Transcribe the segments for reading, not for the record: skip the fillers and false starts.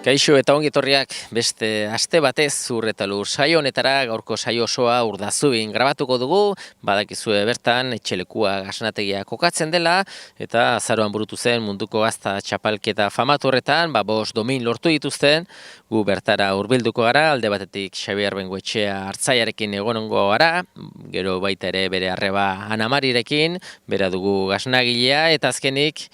Kaixo eta ongi etorriak beste aste batez Zur eta Lur saio honetara. Gaurko saio osoa Urdazubin grabatuko dugu. Badakizue bertan etxelekua gasnategia kokatzen dela eta azaroan burutu zen munduko gazta txapelketa famatu horretan, 5 domin lortu dituzten. Gu bertara hurbilduko gara, alde batetik Xabier Bengoetxea Artzaiarekin egongo gara, gero baita ere bere arreba Ana Marirekin, bera dugu gasnagilea, eta azkenik,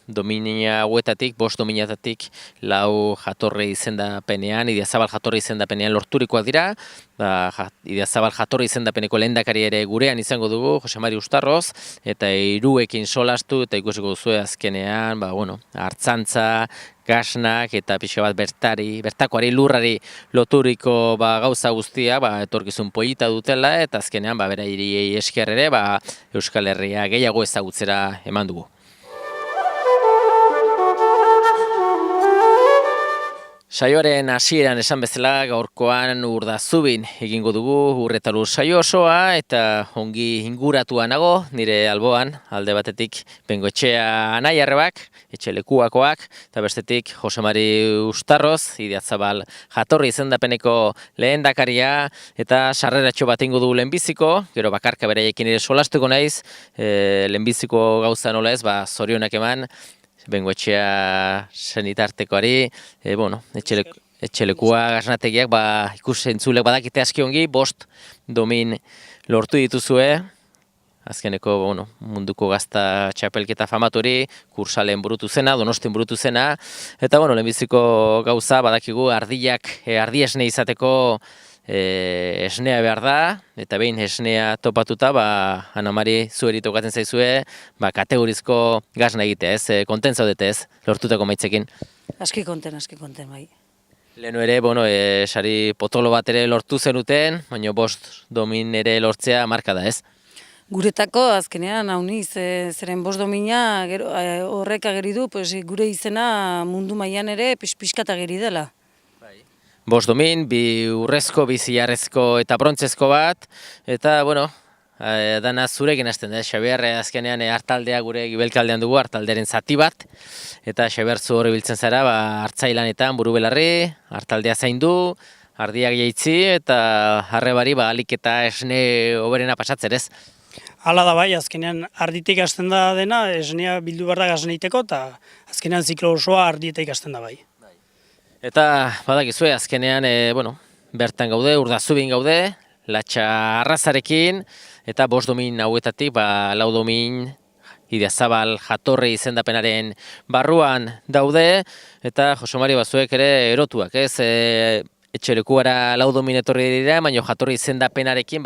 domina hauetatik, 5 dominatatik 4 jatorri izendapenean, Idiazabal jatorri izendapenean lorturikoak dira. Idiazabal jatorri izendapeneko lehendakari ere gurean izango dugu, Jose Mari Ustarroz, eta hiruekin solastu, eta ikusiko duzue azkenean, hartzantza, gasnak eta pixka bat bertakoari lurrari loturiko gauza guztia, etorkizun polita dutela, eta azkenean beraiei esker ere Euskal Herria gehiago ezagutzera eman dugu. Saioaren hasieran esan bezala gaurkoan Urdazubin egingo dugu Ur eta Lur saio osoa, eta ongi inguratua nago, nire alboan, alde batetik Bengoetxea Anaiarrebak, etxelekuakoak, eta bestetik Jose Mari Ustarroz, Idiazabal jatorri izendapeneko lehendakaria, eta sarreratxo bat ingo dugu lehenbiziko, gero bakarka beraiekin ere solastuko naiz, lehenbiziko gauza nola ez, zorionak eman, Bengoetxea senitartekoari, etxelekua gasnategiak ikusentzulek badakite aski ongi, 5 domin lortu dituzue, azkeneko munduko gazta txapelketa famaturi, Kursalen burutu zena, Donostin burutu zena, eta lehenbiziko gauza badakigu ardi esne izateko esnea behar da, eta behin esnea topatuta, Ana Mari zueri tokatzen zaizue, kategorizko gasna egitea, ez? Konten zaudete ez, lortutako maitzekin? Aski konten, bai. Lehenu ere, sari potolo bat ere lortu zenuten, baina 5 domin ere lortzea marka da, ez? Guretako, azkenean, hauniz, zeren 5 domina horrek ageri du, gure izena mundu mailan ere pixkat ageri dela. 5 domin, 2 urrezko, 2 zilarrezko eta brontzezko bat, eta, dana zurekin hasten da, Xabier, azkenean hartaldea gure gibelkaldean dugu, hartaldearen zati bat, eta Xabier zu hori biltzen zara, hartzailanetan buru belarri, hartaldea zaindu, ardiak jaitzi, eta harrebari alik eta esne oberena pasatzen ez. Hala da bai, azkenean arditik hasten da dena, esnea bildu behar da gasneiteko, eta azkenean ziklo osoa ardietik hasten da bai. Eta badakizue azkenean, bertan gaude, Urdazubin gaude, Latxa Arrazarekin, eta 5 domin hauetatik, 4 domin Idiazabal jatorri izendapenaren barruan daude, eta Jose Mari bazuek ere erotuak, ez? Etxelekuara 4 domin etorri dira, baina jatorri izendapenarekin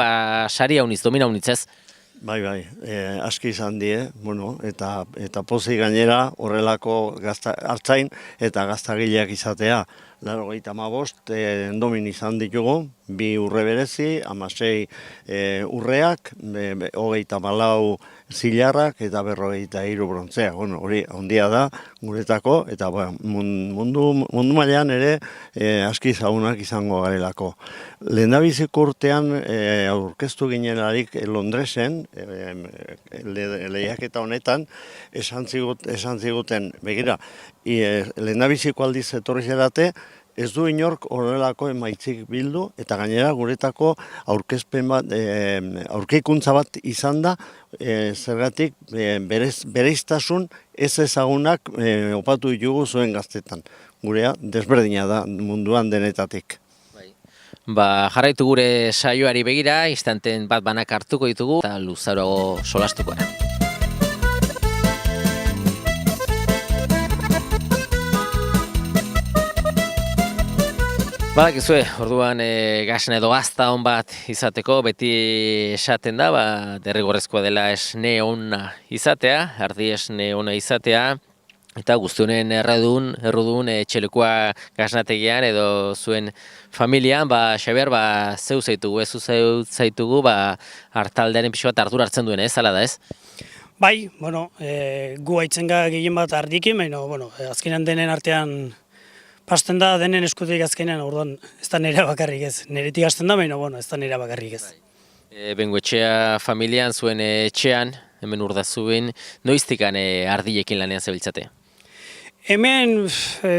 sari haunitz, domin haunitz, ez? Bai, aski izan die, eta pozik gainera horrelako hartzain eta gaztagileak izatea. 95 domin izan ditugu, 2 urre berezi, 16 urreak, 34 zilarrak eta 43 brontzeak. Hori handia da guretako, eta mundu mailan ere aski zagunak izango garelako. Lehendabiziko urtean aurkeztu ginelarik Londresen, lehiaketa honetan, esan ziguten, begira, lehendabiziko aldiz etorri zerate, ez du inork horrelako emaitzik bildu, eta gainera guretako aurkezpen bat, aurkeikuntza bat izan da, zergatik bereiztasun ez ezagunak opatu ditugu zuen gaztetan. Gurea desberdina da munduan denetatik. Jarraitu gure saioari begira, instanten bat banak hartuko ditugu, eta luzaroago solastuko gara. Badakizue, orduan gasna edo gazta on bat izateko, beti esaten da, derrigorrezkoa dela esne ona izatea, ardi esne ona izatea, eta guztionen errudun etxelekua gasnategian edo zuen familian, Xabier, zeu zaitugu, zaitugu, hartaldearen pixo bat ardura hartzen duen, ez, ala da ez? Bai, gu haitzen gehien bat ardikin, azkenean denen artean pasten da denen eskutik azkenean, orduan ez da nire bakarrik ez. Niretik hasten da, ez da nire bakarrik ez. Bengoetxea familian, zuen etxean, hemen Urdazubin, noiztikan ardiekin lanean zebiltzate? Hemen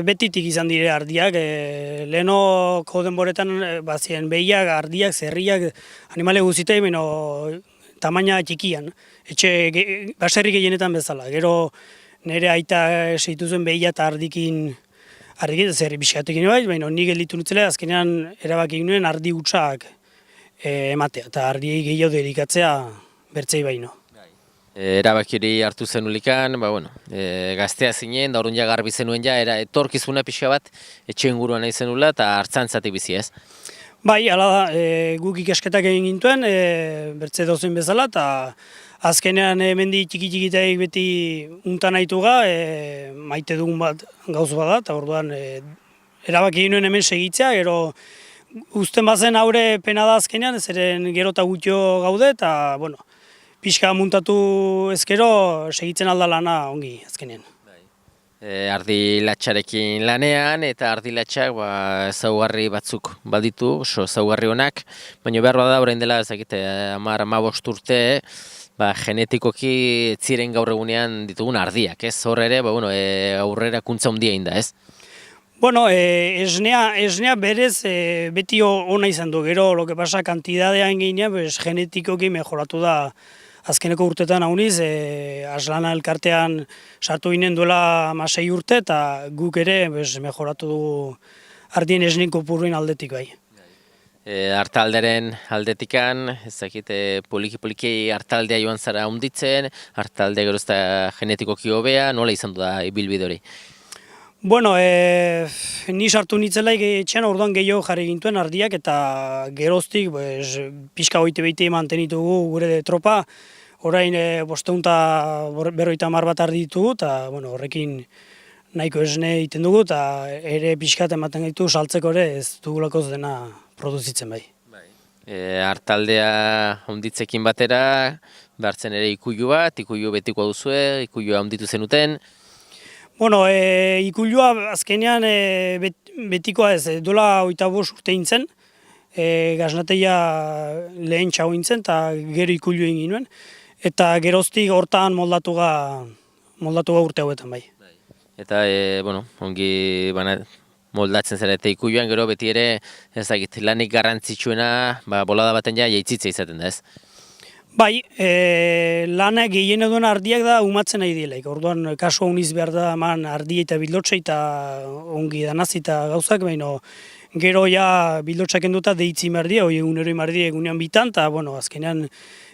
betitik izan dire ardiak, lehenoko denboretan bazien behiak, ardiak, zerriak, animale guztiak, baina tamaina txikian, baserri gehienetan bezala. Gero nire aita seitu zuen behia eta ardikin zerri pixkatekin bai, baina nik gelditu nutzela azkenean erabaki nuen ardi hutsak ematea, eta ardi gehiago dedikatzea bertzei baino. Erabaki hori hartu zenulikan, gaztea zinen, da orduan ja garbi zenuen ja, etorkizuna pixka bat etxe inguruan nahi zenula eta hartzantzatik bizi ez? Bai, hala da, guk ikasketak egin gintuen, bertze dozen bezala, eta azkenean mendi txiki-txikitaik beti untan nahitu maite dugun bat gauz bada, eta orduan erabaki ginoen hemen segitzea, gero uzten bazen aurre pena da azkenean, zeren gero eta gutxo gaude, eta pixka muntatu ezkero segitzen alda lana ongi azkenean. Ardilatxarekin lanean eta ardilatxak ezaugarri batzuk baditu, oso ezaugarri honak, baina behar bada orain dela ezakite 10-15 urte, genetikoki ziren gaur egunean ditugun ardiak, ez? Hor ere, aurrerakuntza handia egin da, ez? Esnea berez beti ona izan du, gero lo que pasa kantidadean gehina, genetikoki mejoratu da azkeneko urtetan hauniz, Aslana elkartean sartu ginen duela 16 urte, eta guk ere mejoratu dugu ardien esnen kopuruen aldetik bai. Artalderen aldetikan, ezakite poliki-poliki artaldea joan zara hunditzen, artalde gero ez da genetikoki hobea, nola izan du da ibilbide hori? Ni sartu nitzelaik etxean orduan gehiago jarri gintuen ardiak, eta geroztik pixka hoite behite mantenitugu gure tropa, orain 550 bat ardi ditugu, eta horrekin nahiko esne egiten dugu, eta ere pixkat ematen gaitu saltzeko ere ez dugulako dena produzitzen bai. Artaldea handitzekin batera, behartzen ere ikuilu bat, ikuilu betikoa duzue, ikuilua handitu zenuten. Ikuilua azkenean betikoa ez, dola 25 urte intzen, gaznateia lehen txau intzen, eta gero ikuilu egin nuen, eta geroztik hortan moldatuga urte hauetan bai. Eta, ongi moldatzen zara eta ikuiluan gero beti ere, ezagit, lanik garrantzitsuena, bolada baten ja jaitzitza izaten da ez? Bai, lana gehien eduen ardiak da umatzen nahi dielaik. Orduan, kasu hauniz behar da eman ardi eta bildotxe eta ongi danazi eta gauzak, baina gero ja bildotxak enduta deitzi mardia, hoi egunero mardia egunean bitan, eta azkenean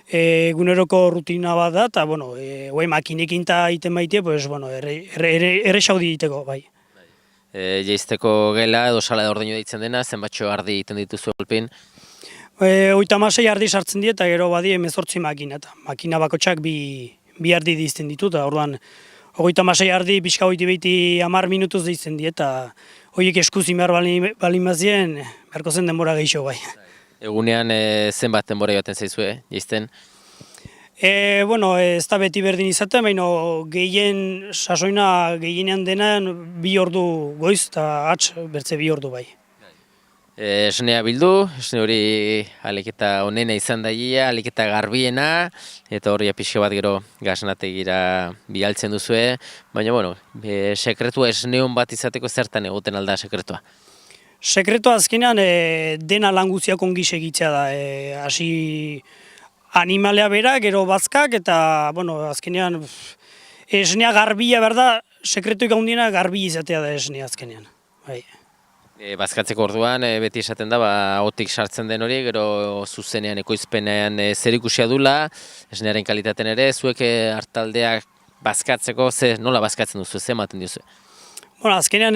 eguneroko rutina bat da, eta makinekin eta iten baitea, erre xaudi egiteko, bai. Jeizteko gela edo sala da ordeinu deitzen dena, zenbatxo ardi egiten dituzu olpin? 36 ardi sartzen die eta gero badi 18 makina, eta makina bakotxak bi ardi dizten ditu, eta orduan 36 ardi pixka hoiti behiti 10 minutuz dizten die, eta horiek eskuzi behar balin bazien, beharko zen denbora gehiago bai. Egunean zenbat denbora joaten zaizue, jeizten? Ez da beti berdin izaten, baina sasoina gehienean denan 2 ordu goiz, eta atx bertze 2 ordu bai. Esnea bildu, esne hori aliketa onena izan daia, aliketa garbiena, eta hori pixka bat gero gaznategira bialtzen duzue, baina sekretua esneon bat izateko zertan egoten alda sekretua? Sekretua azkenean dena lan guztiak ongi segitzea da, hasi animalea bera, gero bazkak, eta azkenean esnea garbia behar da, sekretuik handiena garbi izatea da esnea azkenean. Bazkatzeko orduan, beti esaten da, otik sartzen den hori, gero zuzenean ekoizpenean zerikusia dula, esnearen kalitaten ere, zuek artaldeak bazkatzeko, nola bazkatzen duzu, ze ematen duzu? Azkenean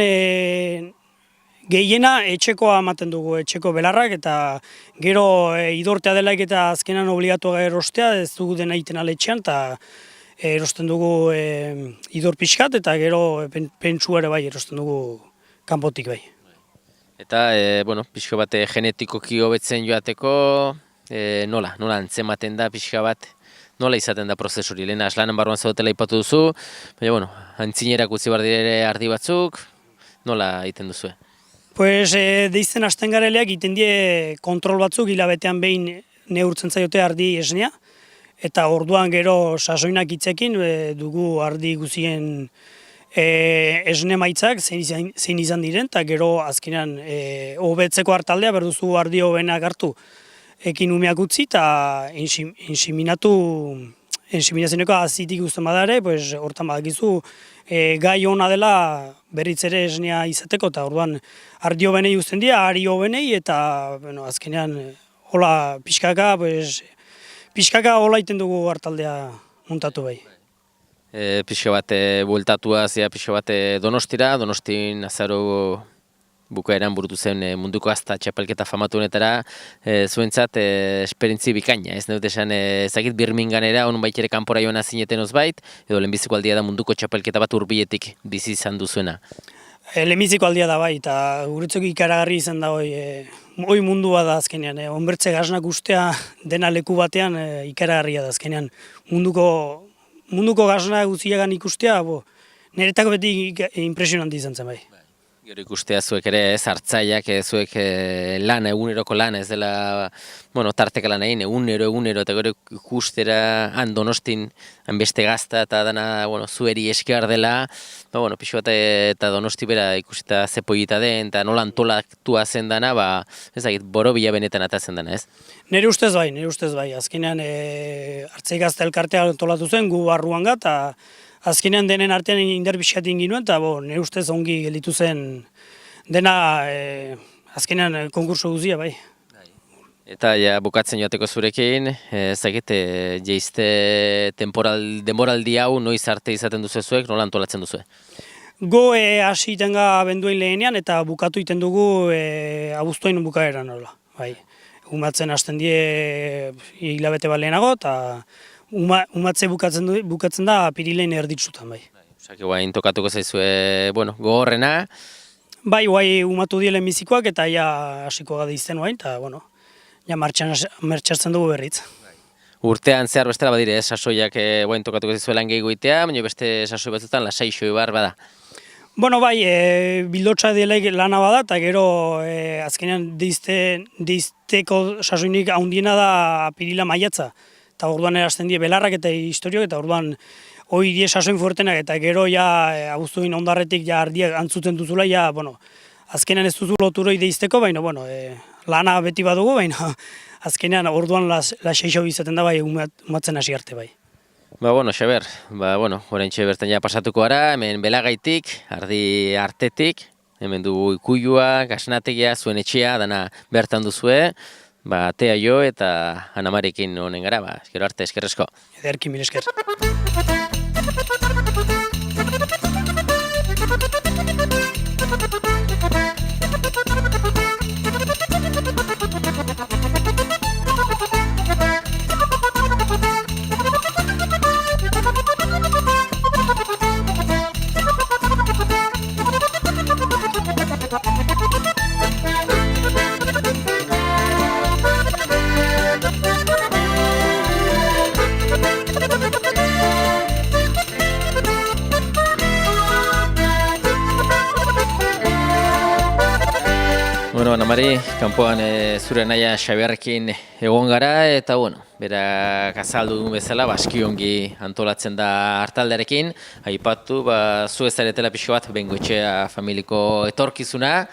gehiena etxekoa ematen dugu, etxeko belarrak, eta gero idortea delaik eta azkenean obligatua erostea, ez dugu dena egiten aletxean, eta erosten dugu idor pixkat, eta gero pentsu ere bai erosten dugu kanpotik bai. Eta, pixka bat genetikoki hobetzen joateko, nola antzematen da pixka bat, nola izaten da prozesuri? Lehen aslanan barruan zaudetela ipatu duzu, baina, antzinerak utzi behar dire ardi batzuk, nola egiten duzu? Deizten hasten gareleak egiten die kontrol batzuk, hilabetean behin neurtzen zaiote ardi esnea, eta orduan gero sasoinak itzekin dugu ardi guzien esne maitzak zein izan diren, eta gero azkenean hobetzeko hartaldea berduzu ardi hobenak hartu ekin umeak utzi, eta ensiminazioneko azitik guztien badare, pues, hortan badakizu gai hona dela berriz ere esnea izateko, eta orduan ardi hobenei uzten dira, ari hobenei, eta bueno, azkenean hola pixkaka, pues, pixkaka hola iten dugu hartaldea muntatu bai. Pixo bat bueltatua zia pixo bat Donostira, Donostin azaro bukaeran burutu zen munduko azta txapelketa famatu honetara, zuentzat esperientzi bikaina, ez dut esan ezagit Birminghamera, honun baitere kanpora joan zineten ozbait, edo lehenbiziko aldia da munduko txapelketa bat hurbiletik bizi izan duzuena. Lehenbiziko aldia da bai, eta guretzok ikaragarri izan da hoi mundua da azkenean, onbertze gaznak ustea dena leku batean ikaragarria da azkenean, munduko gazna guztiagan ikustea, niretako beti impresionanti izan zen bai. Gero ikustea zuek ere hartzaiak, zuek lan, eguneroko lan, ez dela, tarteka lan egin, egunero, eta gero ikustera Donostin beste gazta eta dana, zueri esker dela, pixo bat eta Donosti bera ikusita zepoita den, eta nola antolatua zen dana, ezagit, borobila benetan atatzen dana, ez? Nire ustez bai, azkenean hartzai gazta elkartea antolatu zen, gu barruan eta azkenean denen artean inderbixatin ginuen, eta nire ustez ongi gelditu zen dena azkenean konkurso guzia bai. Eta bukatzen joateko zurekin, ezagit, jeizte denboraldi hau noiz arte izaten duzu zuek, nola antolatzen duzu? Go hasi itenga benduen lehenean eta bukatu iten dugu abuztuain bukaeran nola. Bai. Umatzen hasten die hilabete bat lehenago eta umatze bukatzen da apirilein erditzutan bai. Osak, guain tokatuko zaizue, gogorrena. Bai, guai umatu die lehenbizikoak eta ja hasiko gade izten guain, eta ja martxatzen dugu berriz. Urtean zehar bestela badire, sasoiak guain tokatuko zaizuela gehiago itea, baina beste sasoi batzutan lasaixo bar bada. Bai, bildotxa delaik lana bada, eta gero azkenean deizteko sasoinik handiena da apirila maiatza. Eta orduan erazten die belarrak eta historiok, eta orduan hoi die sasoin fuertenak, eta gero ja abuztuin ondarretik ja ardiak antzuten duzula, ja, azkenean ez duzu loturoi deizteko, baina, lana beti badugu, baina azkenean orduan laseixo izaten da bai umatzen hasi arte bai. Xaber, oraintxe bertan ja pasatuko gara, hemen belagaitik, ardi artetik, hemen dugu ikuilua, gasnategia, zuen etxea, dana bertan duzue, atea jo eta Anamarekin honen gara, gero arte eskerrezko. Ederki mil esker. Anamari, kanpoan zure naia Xabiarrekin egon gara, eta berak azaldu duen bezala, askiongi antolatzen da hartaldearekin, aipatu, zu ezaretela pixo bat, bengoetxea familiko etorkizuna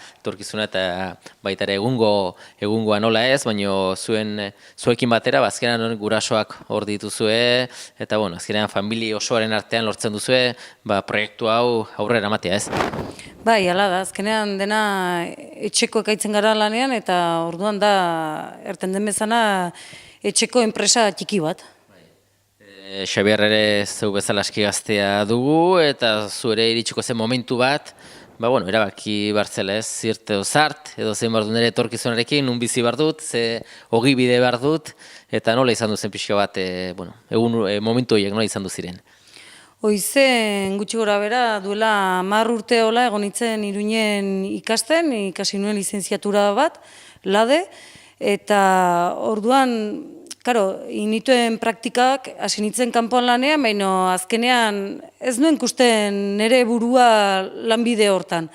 eta baita ere egungoa nola ez, baina zuekin batera, azkenan gurasoak hor dituzue, eta azkenan famili osoaren artean lortzen duzue, proiektu hau aurrera matea ez. Bai, hala da, azkenean dena etxeko ekaitzen gara lanean, eta orduan da, erten den bezana, etxeko enpresa txiki bat. Xabier ere zeu bezala aski gaztea dugu, eta zu ere iritsiko zen momentu bat, erabaki bartzela ez, zirte zart, edo zein behar du nire etorkizunarekin, nun bizi behar dut, ze ogibide behar dut, eta nola izan duzen pixka bat, momentu horiek nola izan du ziren. Hoizen gutxi gora bera duela 10 urte hola egon nintzen Iruinen ikasten, ikasi nuen lizentziatura bat, LADE, eta orduan, inituen praktikak hasi nintzen kanpoan lanean, baina azkenean ez nuen ikusten nire burua lanbide hortan.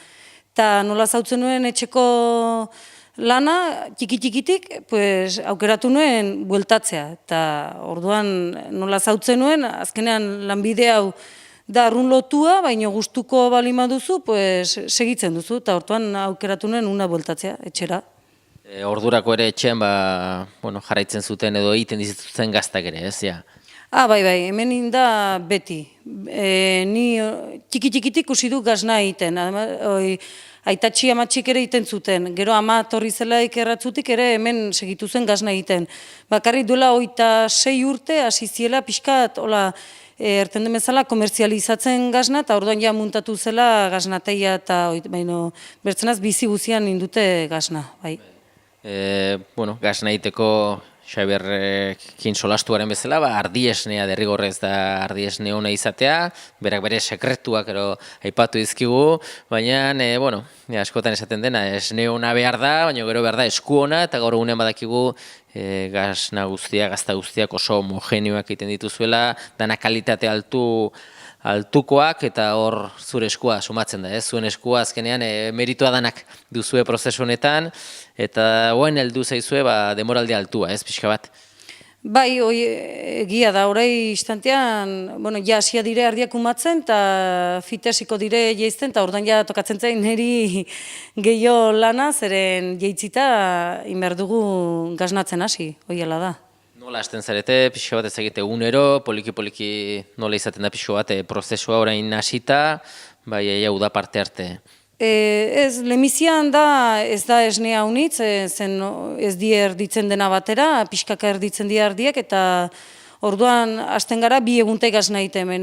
Eta nola zautzen nuen etxeko lana, txiki-txikitik, aukeratu nuen bueltatzea. Eta orduan nola zautzen nuen, azkenean lanbide hau da arrun lotua, baina gustuko balima duzu, pues, segitzen duzu, eta hortuan aukeratu nuen una bueltatzea, etxera. Ordurako ere etxean bueno, jarraitzen zuten edo egiten dizuten gaztak ere, ez? Ja. Bai, hemen inda beti. Ni txiki-txikitik ikusi du gazna egiten. Aitatxi amatxik ere egiten zuten. Gero ama torri zelaik erratzutik ere hemen segitu zen gazna egiten. Bakarrik duela 26 urte hasi ziela pixkat, erten den bezala komertzializatzen gazna, eta orduan ja muntatu zela gaznateia eta bertzenaz bizi guzian indute gazna, bai. Bueno, gazna egiteko Xabierrekin solastuaren bezala, ardiesnea derrigorrez da ardiesne ona izatea, berak bere sekretuak aipatu dizkigu, baina, bueno, askotan esaten dena, esne ona behar da, baina gero behar da esku ona, eta gaur egunean badakigu gazna guztia, gazta guztiak oso homogeneoak egiten dituzuela, dana kalitate altukoak, eta hor zure eskua sumatzen da, zuen eskua azkenean meritua danak duzue prozesu honetan, eta oen heldu zaizue demoralde altua, pixka bat. Bai, egia da, orai instantean, bueno, ja hasia dire ardiak umatzen, eta fitesiko dire jeizten, eta ordan ja tokatzen zain niri gehiago lana, zeren jeitzita inberdugu gaznatzen hasi, hoiela da. Nola hasten zarete, pixka bat ez egite egunero, poliki-poliki nola izaten da pixka bat, prozesua orain hasita, bai, uda parte arte. Ez, lemizian da, ez da esnea unitz, zen ez die erditzen dena batera, pixkaka erditzen die ardiak, eta orduan hasten gara bi eguntai gazna egiten.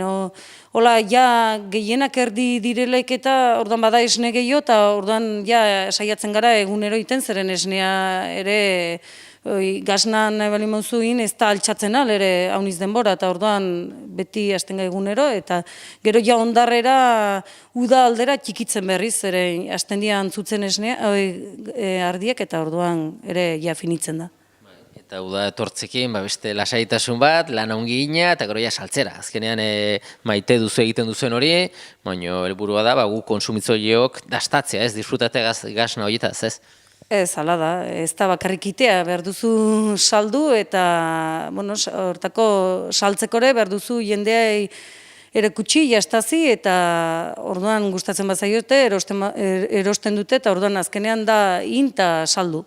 Hola, ja gehienak erdi direlaik eta orduan bada esne gehiago, eta orduan ja saiatzen gara egunero egiten, zeren esnea ere gaznan bali mauzuin ez da altxatzen ere hauniz denbora, eta orduan beti hasten gara egunero, eta gero ja ondarrera uda aldera txikitzen berriz, ere hasten dira antzutzen esnea, ardiak, eta orduan ere ja finitzen da. Eta uda etortzekin, beste lasaitasun bat, lan ongi gina, eta gero ja saltzera. Azkenean maite duzu egiten duzuen hori, baina helburua da, gu konsumitzoileok dastatzea, disfrutatea gazna horietaz, ez? Ez, hala da, ez da bakarrikitea, behar duzu saldu, eta, bueno, hortako saltzekore behar duzu jendeai erakutsi, jastazi, eta orduan gustatzen bat zaiote, erosten dute, eta orduan azkenean da inta saldu.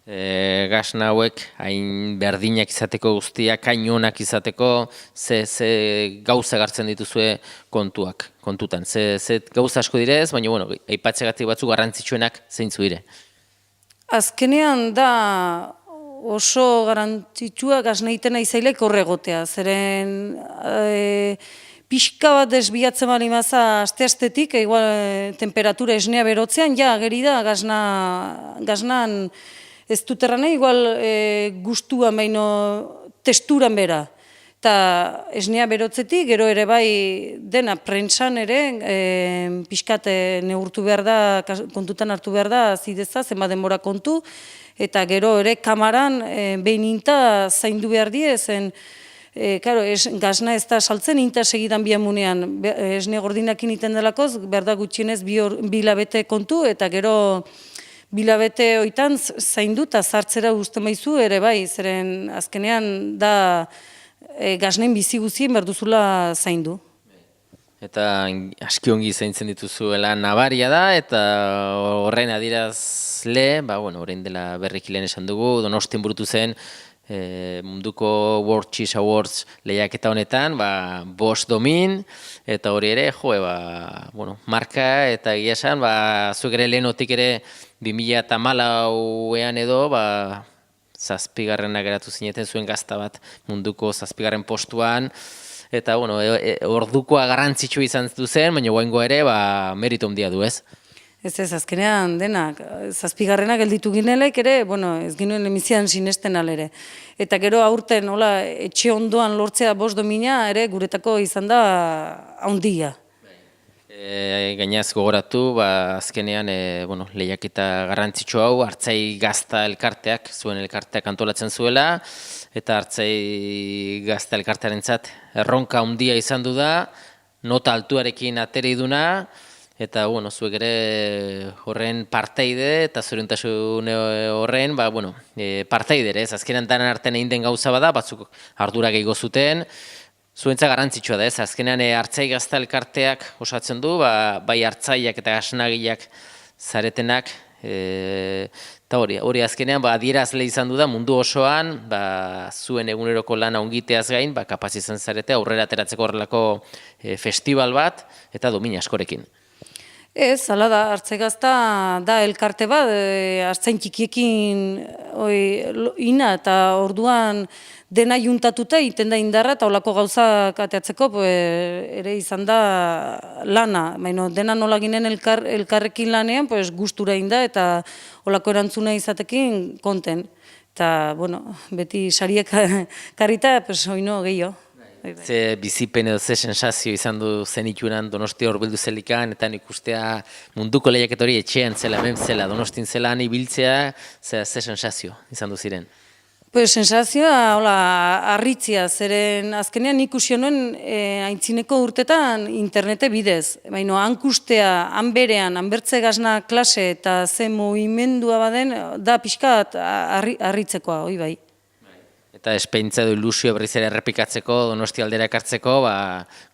Gazna hauek, hain berdinak izateko guztiak, hain onak izateko, ze gauza gartzen dituzue kontutan. Ze gauza asko direz, baina, bueno, aipatzegatik batzuk garrantzitsuenak zeintzu dire. Azkenean da oso garrantzitsua gazna egiten aizailek horregotea, zeren pixka bat desbiatzen bali maza aste-astetik, igual temperatura esnea berotzean, ja, geri da gaznan ez duterrana, igual gustuan baino testuran bera. Eta esnea berotzetik, gero ere bai dena prentsan ere, pixkat neurtu behar da, kontutan hartu behar da, zideza, zenba denbora kontu, eta gero ere kamaran behin inta zaindu behar die, zen, gazna ez da saltzen inta segidan biamunean, esne gordinakin iten delakoz, behar da gutxienez bi labete kontu, eta gero bilabete hoitan zaindu eta zartzera usten baizu ere bai, zeren azkenean da gaznen bizi guzien behar duzula zaindu. Eta aski ongi zaintzen dituzuela nabaria da, eta horren adirazle, orain dela berriki lehen esan dugu, Donostian burutu zen munduko World Cheese Awards lehiaketa honetan, Bosch Domin, eta hori ere, marka eta egia esan, zuek ere lehenotik ere 2014ean edo, zazpigarrena geratu zineten zuen gazta bat munduko zazpigarren postuan, eta ordukoa garrantzitsu izan zen, baina guaingo ere meritu handia du, ez? Ez, azkenean denak, zazpigarrena gelditu ginelek ere, ez ginuen emizian sinesten alere. Eta gero aurten, etxe ondoan lortzea Bosch Domina ere guretako izan da handia. Gainaz gogoratu, azkenean lehiaketa garrantzitsu hau, Artzai Gazta elkarteak, zuen elkarteak antolatzen zuela, eta Artzai Gazta elkartearentzat erronka handia izan du da, nota altuarekin atera iduna, eta zuek ere horren parteide, eta zoriontasun horren, parteide ere, azkenean danen artean egin den gauza bada, batzuk ardura gehiago zuten, Zuentza garrantzitsua da ez, azkenean Artzai Gazta elkarteak osatzen du, bai hartzaileak eta esnagileak zaretenak, eta hori azkenean adierazle izan du da mundu osoan, zuen eguneroko lana ongiteaz gain, kapaz izan zarete aurrera ateratzeko horrelako festival bat eta domina askorekin. Ez, hala da, Artzai Gazta da elkarte bat, artzain txikiekin ina eta orduan dena juntatuta iten da indarra eta olako gauzak ateatzeko ere izan da lana. Baina dena nola ginen elkarrekin lanean, gustura inda eta olako erantzuna izatekin konten. Eta, bueno, beti sariek karrita, oino gehiago. Ze bizipen edo ze sensazio izan du zenitunan Donostia horbildu zelikan, eta ikustea munduko lehiaket hori etxean zela, hemen zela, Donostin zelan ibiltzea, ze sensazio izan du ziren? Sensazioa, harritzia, zeren azkenean ikusi nuen aintzineko urtetan internete bidez. Baina hankustea, hanberean, hanbertze gazna klase eta ze movimendua baden, da pixkat harritzekoa, hoi bai. Eta espeintza du ilusio berriz ere errepikatzeko, Donostia aldera ekartzeko,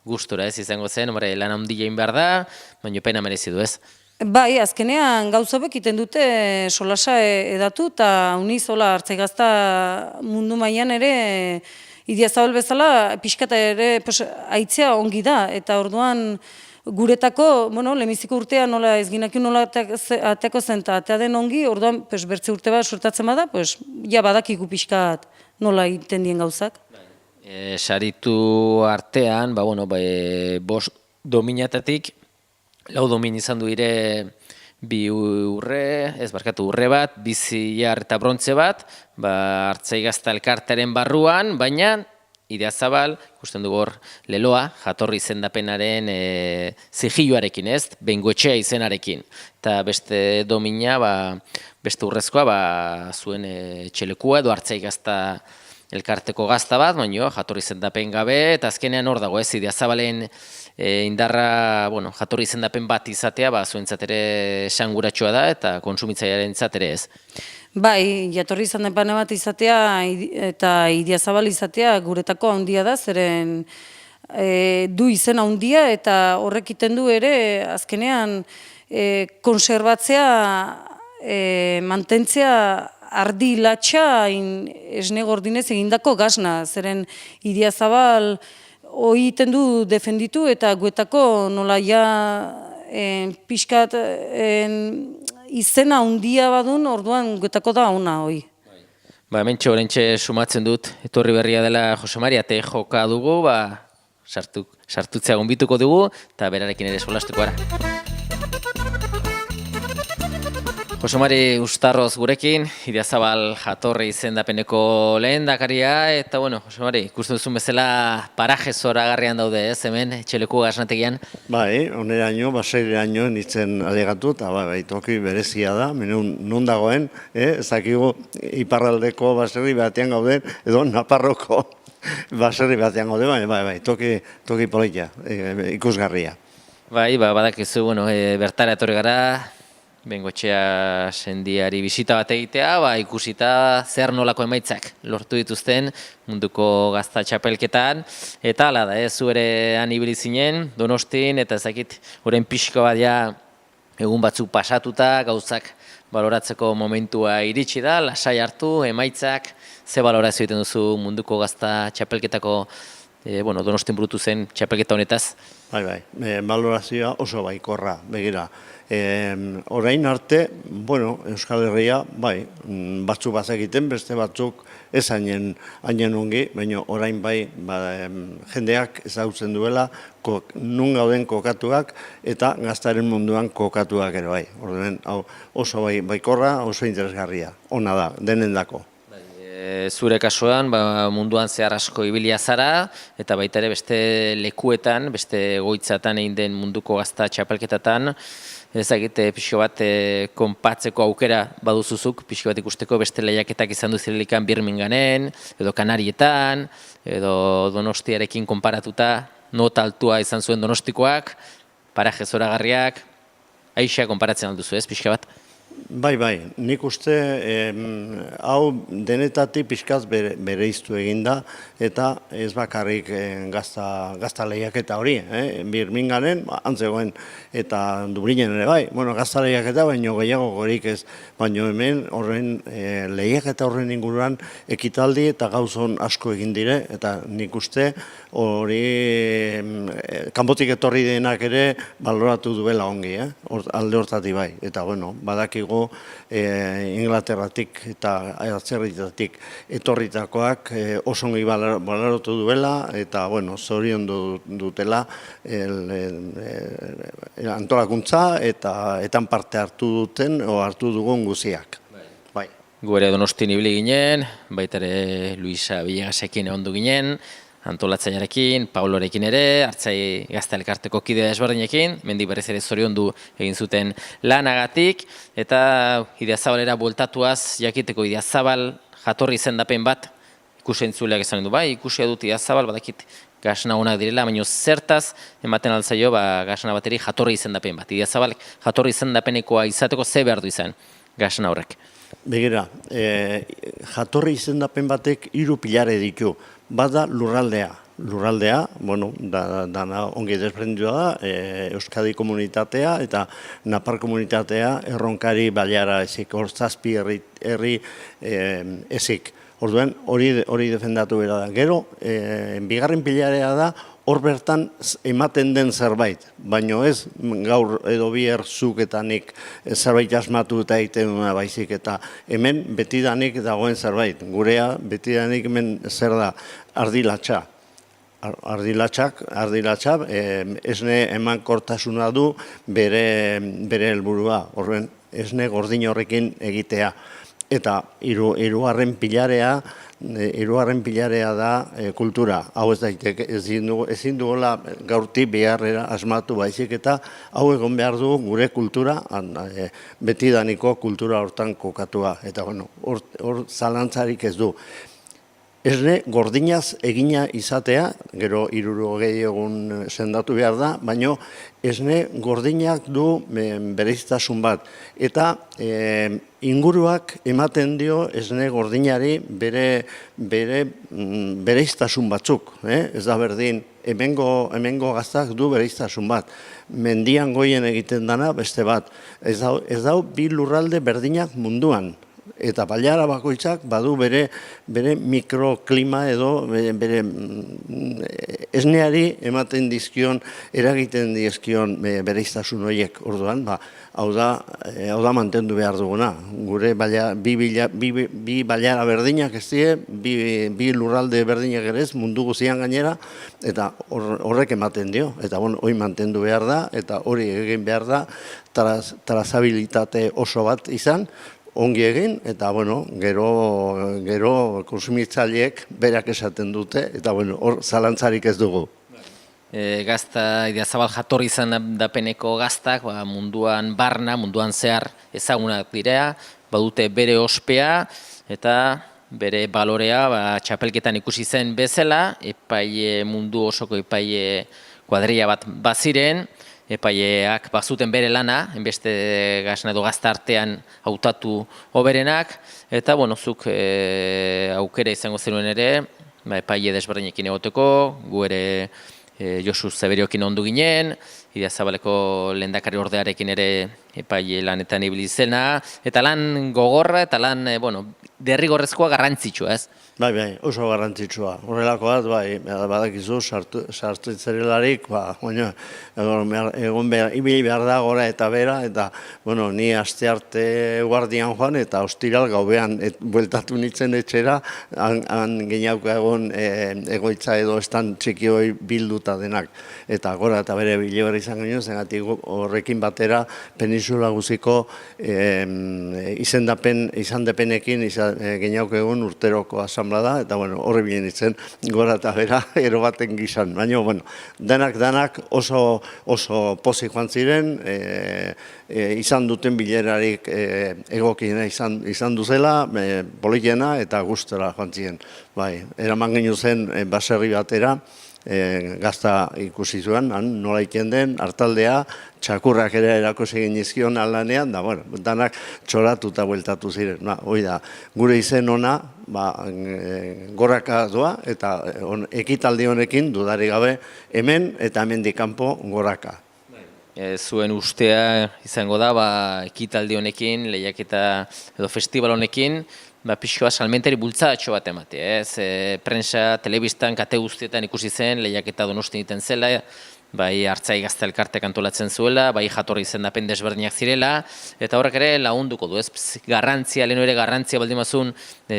gustura ez izango zen, lan handia egin behar da, baina pena merezi du ez. Bai, azkenean gauzobek iten dute solasa edatu eta uniz Artzai Gazta mundu mailan ere Idiazabal bezala pixkata ere aitzea ongi da eta orduan guretako, lehenbiziko urtea nola ez ginakiun nola ateako zen eta atea den ongi, orduan bertze urte bat suertatzen bada, ja badakigu pixkat nola iten dien gauzak. Saritu artean, bost dominatatik, 4 domin izan du ire bi urre bat, 2 zilar eta brontze bat, Artzai Gazta elkartearen barruan, baina Idiazabal, ikusten dugu hor leloa, jatorri izendapenaren zigilloarekin ez, Bengoetxea izenarekin. Eta beste domina, beste urrezkoa, zuen etxelekua edo Artzai Gazta elkarteko gazta bat, baina jatorri izendapen gabe, eta azkenean hor dago ez, Idiazabalen indarra, jatorri izendapen bat izatea, zuentzat ere esanguratxoa da, eta kontsumitzailearen ere ez. Bai, jatorri izendapen bat izatea eta Idiazabal izatea guretako handia da, zeren du izena handia eta horrek iten du ere azkenean konserbatzea, mantentzea ardi latxa esne gordinez egindako gazna, zeren Idiazabal hori iten du defenditu eta guetako nola ja pixkat izena handia badun, orduan guetako da ona hori. Hementxe horrentxe sumatzen dut, etorri berria dela Jose Mari, ate joka dugu, sartutzea gonbituko dugu, eta berarekin ere solastuko gara. Jose Mari Ustarroz gurekin, Idiazabal jatorri izendapeneko lehendakaria, eta Jose Mari, ikusten duzun bezala paraje zoragarrian daude ez, hemen, etxeleku gaznategian? Bai, oneraino, baseriraino nintzen alegatu, eta toki berezia da, non dagoen, ezakigu iparraldeko baserri batean gauden, edo Naparroko baserri batean gauden, bai, toki politia, ikusgarria. Bai, badakizu, bertara etorri gara, Bengoetxea sendiari bisita bat egitea, ikusita zer nolako emaitzak lortu dituzten munduko gazta txapelketan, eta hala da, zu ere han ibili zinen, Donostin, eta ezakit, horren pixko bat egun batzuk pasatuta, gauzak baloratzeko momentua iritsi da, lasai hartu, emaitzak, ze balorazio egiten duzu munduko gazta txapelketako, Donostin burutu zen txapelketa honetaz? Bai, balorazioa oso baikorra, begira. Orain arte, Euskal Herria, batzuk bazekiten, beste batzuk ez hainen ongi, baina orain jendeak ezagutzen duela nun gauden kokatuak eta gaztaren munduan kokatuak ere bai. Orduan, oso baikorra, oso interesgarria, ona da, denendako. Zure kasuan munduan zehar asko ibilia zara, eta baita ere beste lekuetan, beste goitzatan egin den munduko gazta txapelketatan, ezagite pixko bat konpatzeko aukera baduzuzuk, pixko bat ikusteko beste lehiaketak izan duzirelikan Birminghamen, edo Kanarietan, edo Donostiarekin konparatuta, nota altua izan zuen Donostikoak, paraje zoragarriak, aixa konparatzen alduzu ez, pixka bat? Bai, nik uste hau denetatik pixkaz bereiztu eginda eta ez bakarrik gazta lehiaketa hori, Birminganen antzegoen eta Dublinen ere bai, gazta lehiaketa baino gehiago gorik ez, baino hemen horren lehiaketa horren inguruan ekitaldi eta gauzon asko egin dire eta nik uste hori kanpotik etorri denak ere baloratu duela ongi, alde hortatik bai, eta badakigu Inglaterratik eta atzerritatik etorritakoak oso ongi baloratu duela eta zorion dutela antolakuntza eta etan parte hartu duten o hartu dugun guziak. Bai. Gu ere Donostin ibili ginen, baita ere Luisa Villegasekin ondu ginen, antolatzailearekin, Paulorekin ere, Artzai Gazte Elkarteko kide desberdinekin, mendik berriz ere zoriondu egin zuten lanagatik, eta Idiazabalera bueltatuaz, jakiteko Idiazabal jatorri izendapen bat, ikusentzuleak esan du, bai, ikusia dut Idiazabal, badakit gasna honak direla, baina zertaz ematen altzaio gasna bateri jatorri izendapen bat. Idiazabal jatorri izendapenekoa izateko ze behar du izan gasna horrek. Begira, jatorri izendapen batek 3 pilare ditu. Bada lurraldea. Lurraldea, dana ongi desbrendua da, Euskadi komunitatea eta Napar komunitatea erronkari baliara ezik, hor 7 herri ezik. Orduan, hori defendatu bera da. Gero, bigarren pilarea da, hor bertan ematen den zerbait, baino ez gaur edo bihar zuk eta nik zerbait asmatu eta egiten duna baizik, eta hemen betidanik dagoen zerbait. Gurea betidanik hemen zer da ardilatxa. Ardilatxa, esne emankortasuna du bere helburua, horren esne gordin horrekin egitea. Eta hirugarren pilarea da kultura. Hau ez daiteke, ezin dugula gaurti beharrera asmatu baizik eta hau egon behar du gure kultura, betidaniko kultura hortan kokatua. Eta hor zalantzarik ez du. Esne gordinaz egina izatea, gero 60 egun sendatu behar da, baina esne gordinak du bereiztasun bat. Eta inguruak ematen dio esne gordinari bereiztasun batzuk. Ez da berdin, hemengo gaztak du bereiztasun bat. Mendian goien egiten dana beste bat. Ez dau 2 lurralde berdinak munduan. Eta bailara bakoitzak badu bere mikroklima edo bere esneari ematen dizkion, eragiten dizkion bereiztasun horiek. Orduan, hau da mantendu behar duguna. Gure bi bailara berdinak ez die, bi lurralde berdinak ere ez, mundu guzian gainera, eta horrek ematen dio. Eta hori mantendu behar da, eta hori egin behar da, trazabilitate oso bat izan, ongi egin, eta gero konsumitzaileek berak esaten dute, eta hor zalantzarik ez dugu. Gazta Idiazabal jatorri izendapeneko gaztak munduan barna, munduan zehar ezagunak direa, badute bere ospea eta bere balorea txapelketan ikusi zen bezala, mundu osoko epaile kuadrilla bat baziren, epaileak bazuten bere lana, enbeste gasna edo gazta artean hautatu hoberenak, eta zuk aukera izango zenuen ere, epaile desberdinekin egoteko, gu ere Josu Zeberiokin ondu ginen, Idiazabaleko lehendakari ordearekin ere epaile lanetan ibili zena, eta lan gogorra eta lan derrigorrezkoa garrantzitsua, ez? Bai, oso garrantzitsua. Horrelako bat, badakizu, sartu zerelarik, egon ibili behar da gora eta bera, eta, ni astearte guardian joan, eta ostiral gaubean bueltatu nintzen etxera, han geniauka egon egoitza edo estan txikioi bilduta denak. Eta gora eta bere bilibera izan genuen, zengatik horrekin batera peninsula guziko izandepenekin geniauka egon urteroko asamblada, eta horre bilen itzen gora eta bera ero baten gizan. Baina, danak oso pozik joan ziren, izan duten bilerarik egokiena izan duzela, politena eta gustora joan ziren. Eraman genuen zen baserri batera, gazta ikusi zuen, nola iten den, hartaldea, txakurrak ere erakusi genizkion alanean, da, bueno, danak txoratu eta bueltatu ziren. Hoi da, gure izen ona, gorraka doa, eta ekitaldi honekin dudari gabe hemen eta hemendik kanpo gorraka. Zuen ustea izango da, ekitaldi honekin, lehiaketa edo festival honekin, pixkoa salmentari bultzadatxo bat emate, prensa, telebistan, kate guztietan ikusi zen, lehiaketa Donostin egiten zela, bai Artzai Gazte Elkartek antolatzen zuela, bai jatorri izendapen desberdinak zirela, eta horrek ere lagunduko du, garrantzia, lehenu ere garrantzia baldin bazun,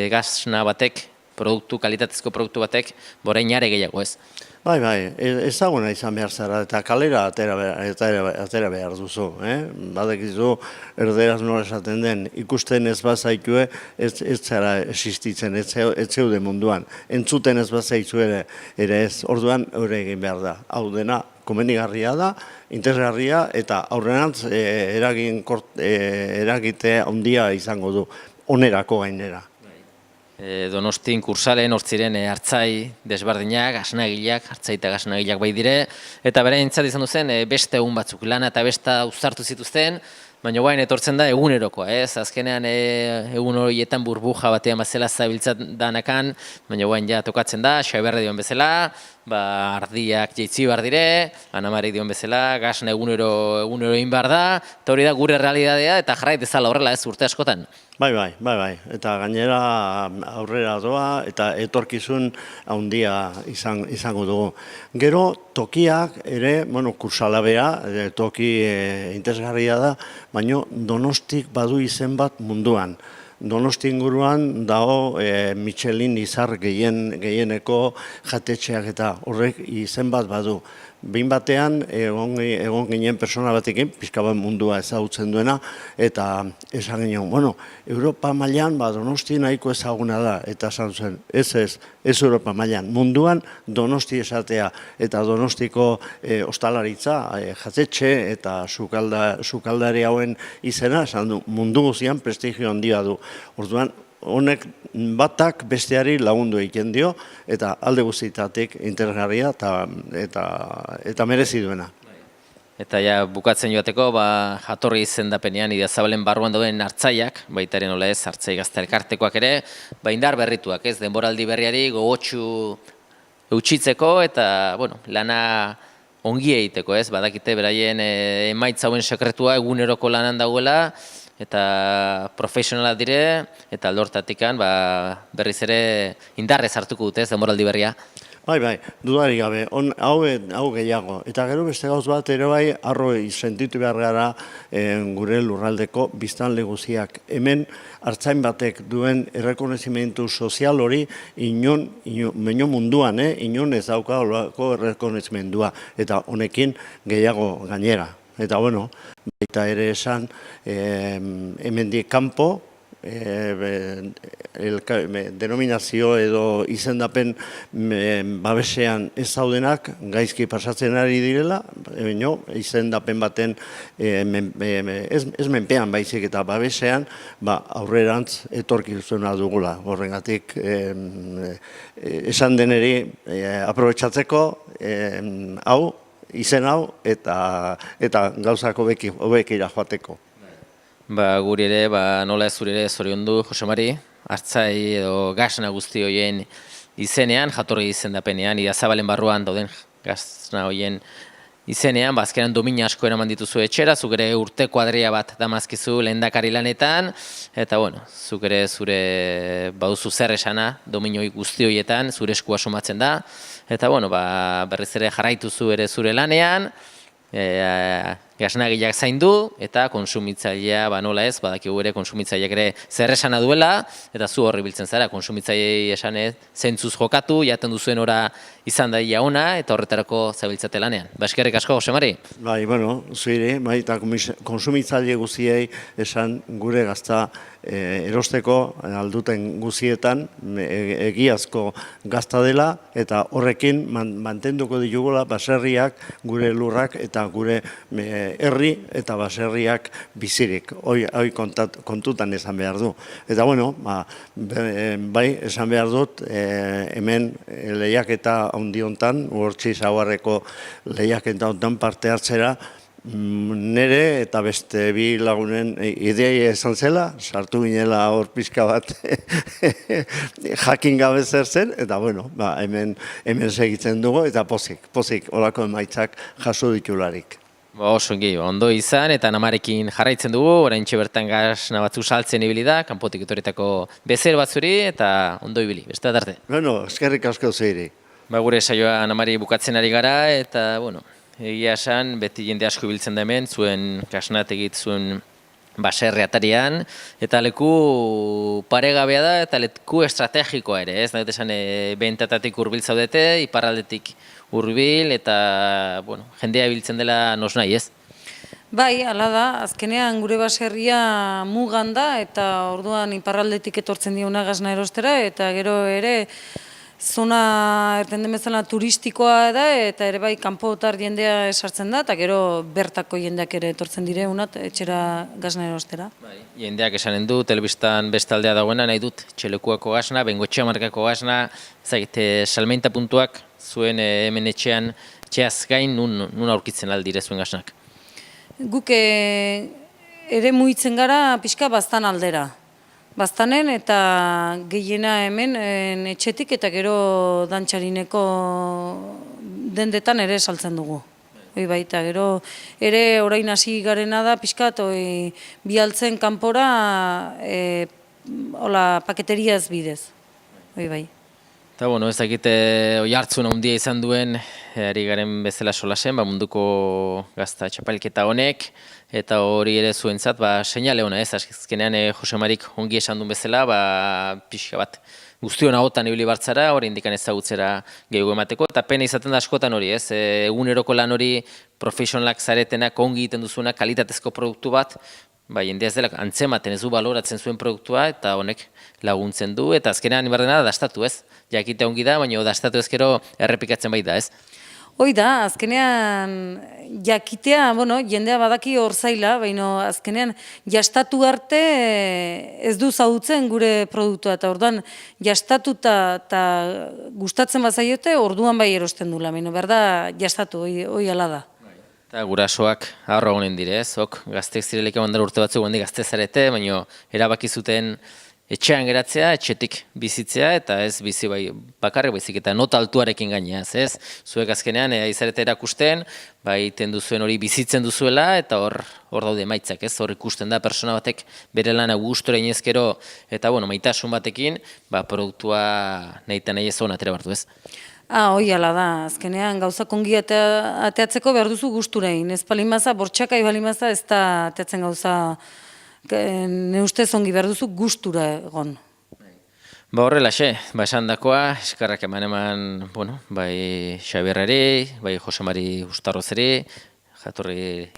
gazna batek, kalitatezko produktu batek, borain are gehiago ez. Bai, ezaguna izan behar zara, eta kalera atera behar duzu. Badekizu, erderaz nola esaten den, ikusten ez bazaitue, ez zara existitzen, ez zeude munduan. Entzuten ez bazaitu ere ez, orduan hori egin behar da. Hau dena, komenigarria da, interesgarria, eta aurrenantz eragite handia izango du, onerako gainera. Donostin kursalen hortziren hartzai desberdinak, gasnagileak, hartzai eta gasnagileak bai dire, eta bere entzat izan duzen beste egun batzuk, lana eta besta uztartu zituzten, baina guain etortzen da egunerokoa, azkenean egun horietan burbuja batean bazela zabiltzat danakan, baina guain ja tokatzen da, Xaberre dion bezala, ardiak jeitzi behar dire, Anamari dion bezala, gasna egunero egin behar da, eta hori da gure realidadea, eta jarrait ezala horrela ez urte askotan. Bai, eta gainera aurrera doa eta etorkizun handia izango dugu. Gero tokiak ere, kursalabea, toki interesgarria da, baina Donostik badu izen bat munduan. Donosti inguruan dago Michelin izar gehieneko jatetxeak eta horrek izen bat badu. Behin batean, egon ginen persona batekin, pixka bat mundua ezagutzen duena, eta esan ginen, Europa mailan Donosti nahiko ezaguna da, eta esan zuen, ez Europa mailan. Munduan Donosti esatea, eta Donostiko ostalaritza, jatetxe eta sukaldari hauen izena, esan du, mundu guzian prestigio handia du. Orduan, honek batak besteari lagundu egiten dio, eta alde guztietatik interesgarria eta merezi duena. Eta ja, bukatzen joateko, jatorri izendapenean Idazabalen barruan dauden hartzaiak, baitaren nola ez, Artzai Gazte Elkartekoak ere, indar berrituak, ez, denboraldi berriari gogotsu eutxitzeko, eta, lana ongi egiteko, ez, badakite beraien emaitza hauen sekretua eguneroko lanan dagoela, eta profesionalak dire, eta aldortatikan berriz ere indarrez hartuko dute, ez, denboraldi berria. Bai, dudari gabe, hau gehiago. Eta gero beste gauz bat ere bai, arro sentitu behar gara gure lurraldeko biztanle guziak. Hemen hartzain batek duen errekonezimentu sozial hori baino munduan, inon ez dauka olako errekonezimendua. Eta honekin gehiago gainera. Eta baita ere esan, hemendik kanpo, denominazio edo izendapen babesean ez zaudenak gaizki pasatzen ari direla, izendapen baten ez menpean baizik eta babesean aurrerantz etorkizuna dugula. Horrengatik esan deneri aprobetxatzeko izen hau eta gauzak hobekira joateko. Guri ere, nola ez zure ere zoriondu, Jose Mari, hartzai edo gasna guzti horien izenean, jatorri izendapenean, Idazabalen barruan dauden gasna horien izenean, azkenan domina asko eraman dituzu etxera, zuk ere urte kuadria bat damazkizu lehendakari lanetan, eta zuk ere zure baduzu zer esana dominoi guzti horietan, zure eskua sumatzen da, eta berriz ere jarraituzu ere zure lanean, gasnagileak zaindu eta konsumitzailea nola ez, badakigu ere konsumitzaileak ere zer esana duela, eta zu horri biltzen zara, konsumitzailei esanez zentzuz jokatu, jaten duzuen ora izan daia ona, eta horretarako zabiltzate lanean. Eskerrik asko, Jose Mari? Zuire, eta konsumitzaile guziei esan gure gazta erosteko alduten guzietan egiazko gazta dela, eta horrekin mantenduko ditugula baserriak, gure lurrak eta gure herri eta baserriak bizirik, hoi kontutan esan behar du. Eta bueno, bai, esan behar dut, hemen lehiaketa handi hontan, Uortzi Zabarreko lehiaketa hontan parte hartzera, nire eta beste bi lagunen ideia esan zela, sartu ginela hor pixka bat jakin gabe zer zen, eta bueno, hemen segitzen dugu, eta pozik, olako emaitzak jaso ditularik. Oso ongi, ondo izan, eta Anamarekin jarraitzen dugu, oraintxe bertan gasna batzu saltzen ibili da, kanpotik etorritako bezero batzuri, eta ondo ibili, beste arte. Bueno, eskerrik asko zeiri. Gure saioa Anamari bukatzen ari gara, eta, bueno, egia esan, beti jende asko ibiltzen da hemen, zuen kasnategit, zuen baserri atarian, eta leku paregabea da, eta leku estrategikoa ere, ez? Nahet esan, bentatatik hurbil zaudete, iparraldetik hurbil, eta, bueno, jendea ibiltzen dela nosnahi, ez? Bai, hala da, azkenean gure baserria mugan da, eta orduan iparraldetik etortzen diona gasna erostera, eta gero ere, zona erten den bezala turistikoa da, eta ere bai kanpotar jendea esartzen da, eta gero bertako jendeak ere etortzen dire unat etxera gasna erostera. Jendeak esanen du, telebistan bestaldea dagoena, nahi dut txelekuako gasna, Bengoetxea markako gasna, ezagite salmenta puntuak zuen hemen etxean, txeaz gain nun aurkitzen aldire zuen gasnak? Guk ere muitzen gara pixka bastan aldera. Bastanen eta gehiena hemen etxetik eta gero dantxarineko dendetan ere saltzen dugu. Bai, eta gero ere orain hasi garena da pixkat bialtzen kanpora paketeriaz bidez. Bai. Eta, bueno, ez dakite oihartzun handia izan duen, ari garen bezala solasen, munduko gazta txapelketa honek, eta hori ere zuentzat, seinale hona ez, azkenean Josemarik ongi esan duen bezala, pixka bat guztion ahotan ibili bartzara, hori indikan ezagutzera gehiago emateko, eta pena izaten da askotan hori ez, eguneroko lan hori profesionalak zaretenak ongi egiten duzuna kalitatezko produktu bat, jendea ez dela antzematen ez du baloratzen zuen produktua, eta honek laguntzen du, eta azkenean ibardena dastatu ez, jakite ongi da, baina dastatu ezkero errepikatzen baita ez. Hoi da, azkenean jakitea, jendea badaki hor zaila, baina azkenean jastatu arte ez du zautzen gure produktua, eta orduan jastatu eta gustatzen bazaiote, orduan bai erosten dula, baina berda jastatu, hoi ala da. Eta gurasoak harro honen dire, gazteek zirelek emandar urte batzuk guendik gazte zarete, baina erabaki zuten etxean geratzea, etxetik bizitzea, eta ez bizi bakarrik baizik eta nota altuarekin gaineaz, ez? Zuek azkenean izarete erakusten, iten duzuen hori bizitzen duzuela, eta hor daude emaitzak, ez? Hor ikusten da persona batek bere lana gustora inezkero, eta maitasun batekin, produktua nahi eta nahi ez hona atera bartu, ez? Hoi ala da, azkenean gauzak ongi ateatzeko behar duzu gusturain, ez palimaza, bortxakai palimaza ez da ateatzen gauza ne ustez ongi behar duzu gustura egon. Horrelaxe, esan dakoa, eskarrak eman, bai Xabierrari, bai Josemari Ustarrozeri,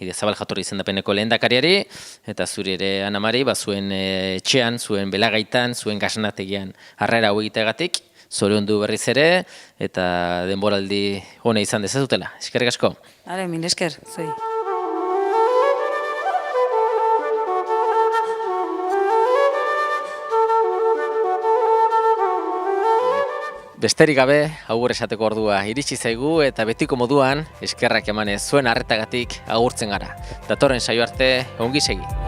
Idezabal jatorri izendapeneko lehendakariari, eta zuri ere Anamari, zuen etxean, zuen belagaitan, zuen gasnategian harrera hau egiteagatik, zoriondu berriz ere, eta denboraldi hona izan dezazutela. Eskerrik asko. Min esker, zoi. Besterik gabe, agur esateko ordua iritsi zaigu, eta betiko moduan eskerrak emanez zuen arretagatik agurtzen gara. Datorren saio arte, ongi segi.